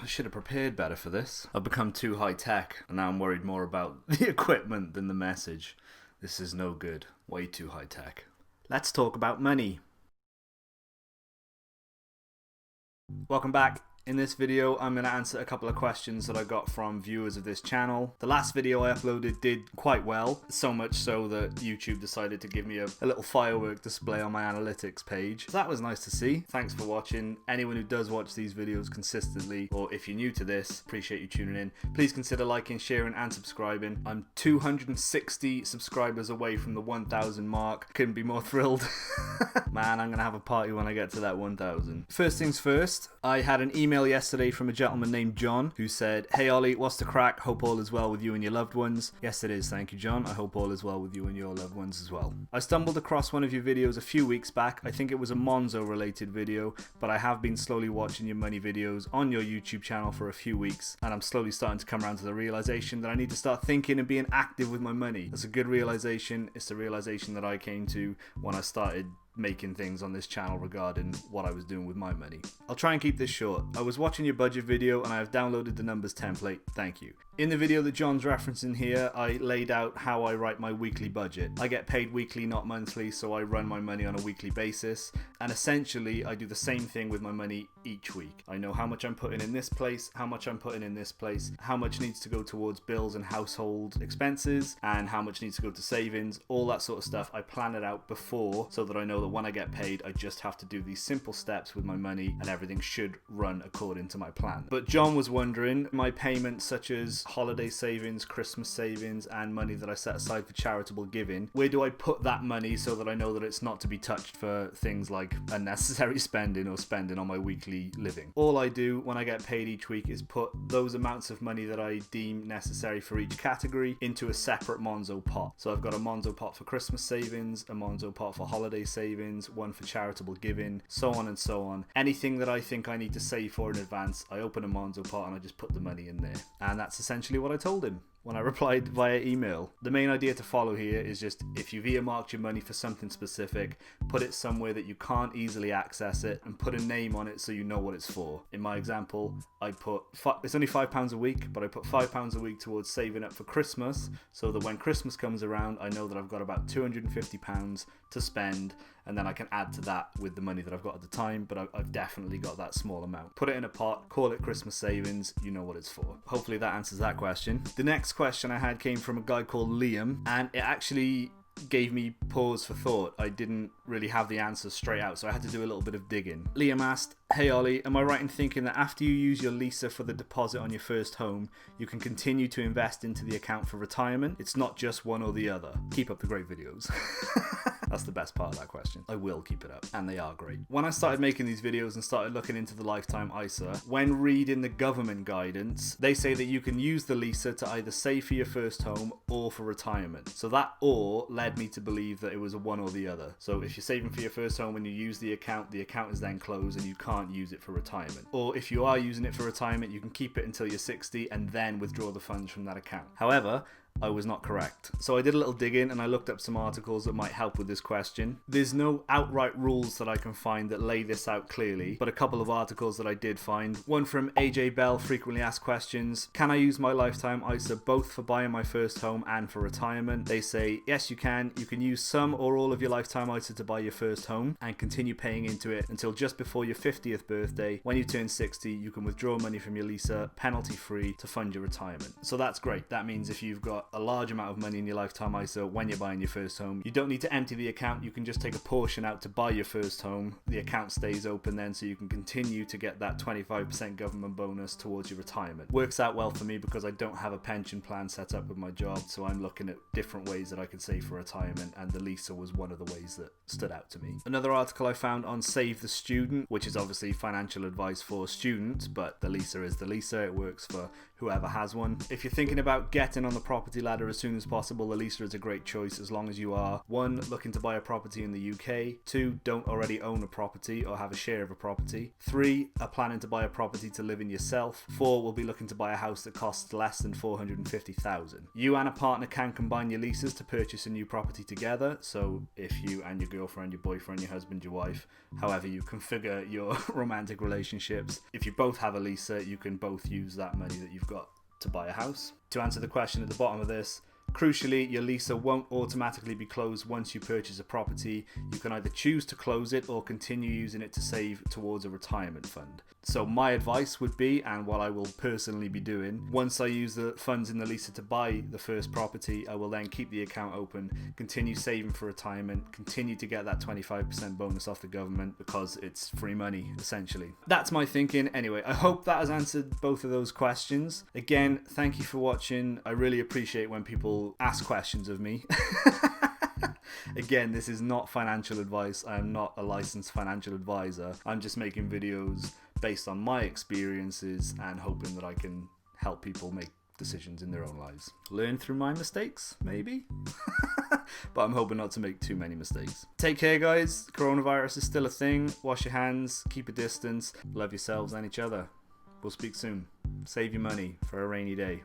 I should have prepared better for this. I've become too high tech, and now I'm worried more about the equipment than the message. This is no good. Way too high tech. Let's talk about money. Welcome back. In this video, I'm going to answer a couple of questions that I got from viewers of this channel. The last video I uploaded did quite well, so much so that YouTube decided to give me a little firework display on my analytics page. So that was nice to see. Thanks for watching. Anyone who does watch these videos consistently, or if you're new to this, appreciate you tuning in. Please consider liking, sharing, and subscribing. I'm 260 subscribers away from the 1,000 mark. Couldn't be more thrilled. Man, I'm going to have a party when I get to that 1,000. First things first, I had an email yesterday from a gentleman named John who said, "Hey Ollie, what's the crack? Hope all is well with you and your loved ones." Yes it is, thank you John. I hope all is well with you and your loved ones as well. I stumbled across one of your videos a few weeks back. I think it was a Monzo related video, but I have been slowly watching your money videos on your YouTube channel for a few weeks, and I'm slowly starting to come around to the realization that I need to start thinking and being active with my money. That's a good realization. It's the realization that I came to when I started making things on this channel regarding what I was doing with my money. I'll try and keep this short. I was watching your budget video and I have downloaded the numbers template. Thank you. In the video that John's referencing here, I laid out how I write my weekly budget. I get paid weekly, not monthly, so I run my money on a weekly basis, and essentially I do the same thing with my money each week. I know how much I'm putting in this place, how much I'm putting in this place, how much needs to go towards bills and household expenses, and how much needs to go to savings, all that sort of stuff. I plan it out before so that I know that when I get paid, I just have to do these simple steps with my money and everything should run according to my plan. But John was wondering, my payments such as holiday savings, Christmas savings, and money that I set aside for charitable giving, where do I put that money so that I know that it's not to be touched for things like unnecessary spending or spending on my weekly living? All I do when I get paid each week is put those amounts of money that I deem necessary for each category into a separate Monzo pot. So I've got a Monzo pot for Christmas savings, a Monzo pot for holiday savings, one for charitable giving, so on and so on. Anything that I think I need to save for in advance, I open a Monzo pot and I just put the money in there. And that's essentially what I told him when I replied via email. The main idea to follow here is just, if you've earmarked your money for something specific, put it somewhere that you can't easily access it and put a name on it so you know what it's for. In my example, I put, it's only £5 a week, but I put £5 a week towards saving up for Christmas so that when Christmas comes around, I know that I've got about £250 to spend, and then I can add to that with the money that I've got at the time, but I've definitely got that small amount. Put it in a pot, call it Christmas savings, you know what it's for. Hopefully that answers that question. The next question I had came from a guy called Liam, and it actually gave me pause for thought. I didn't really have the answer straight out, so I had to do a little bit of digging. Liam asked, "Hey Ollie, am I right in thinking that after you use your Lisa for the deposit on your first home, you can continue to invest into the account for retirement? It's not just one or the other. Keep up the great videos." That's the best part of that question. I will keep it up, and they are great. When I started making these videos and started looking into the lifetime ISA, when reading the government guidance, they say that you can use the Lisa to either save for your first home or for retirement. So that "or" led me to believe that it was a one or the other. So if you're saving for your first home and you use the account is then closed and you can't use it for retirement. Or if you are using it for retirement, you can keep it until you're 60 and then withdraw the funds from that account. However, I was not correct. So I did a little digging and I looked up some articles that might help with this question. There's no outright rules that I can find that lay this out clearly, but a couple of articles that I did find. One from AJ Bell, Frequently Asked Questions. Can I use my lifetime ISA both for buying my first home and for retirement? They say, yes you can. You can use some or all of your lifetime ISA to buy your first home and continue paying into it until just before your 50th birthday. When you turn 60, you can withdraw money from your Lisa penalty free to fund your retirement. So that's great. That means if you've got a large amount of money in your lifetime ISA when you're buying your first home, you don't need to empty the account. You can just take a portion out to buy your first home. The account stays open then, so you can continue to get that 25% government bonus towards your retirement. Works out well for me because I don't have a pension plan set up with my job, so I'm looking at different ways that I can save for retirement, and the Lisa was one of the ways that stood out to me. Another article I found on Save the Student, which is obviously financial advice for students, but the Lisa is the Lisa. It works for whoever has one. If you're thinking about getting on the property property ladder as soon as possible, the Leaser is a great choice as long as you are 1. Looking to buy a property in the UK, 2. Don't already own a property or have a share of a property, 3. Are planning to buy a property to live in yourself, 4. Will be looking to buy a house that costs less than $450,000. You and a partner can combine your leases to purchase a new property together, so if you and your girlfriend, your boyfriend, your husband, your wife, however you configure your romantic relationships, if you both have a leaser, you can both use that money that you've got to buy a house. To answer the question at the bottom of this, crucially, your leaser won't automatically be closed once you purchase a property. You can either choose to close it or continue using it to save towards a retirement fund. So my advice would be, and what I will personally be doing, once I use the funds in the leaser to buy the first property, I will then keep the account open, continue saving for retirement, continue to get that 25% bonus off the government because it's free money, essentially. That's my thinking. Anyway, I hope that has answered both of those questions. Again, thank you for watching. I really appreciate when people ask questions of me. Again, this is not financial advice. I am not a licensed financial advisor. I'm just making videos based on my experiences and hoping that I can help people make decisions in their own lives. Learn through my mistakes, maybe? But I'm hoping not to make too many mistakes. Take care, guys. Coronavirus is still a thing. Wash your hands, keep a distance, love yourselves and each other. We'll speak soon. Save your money for a rainy day.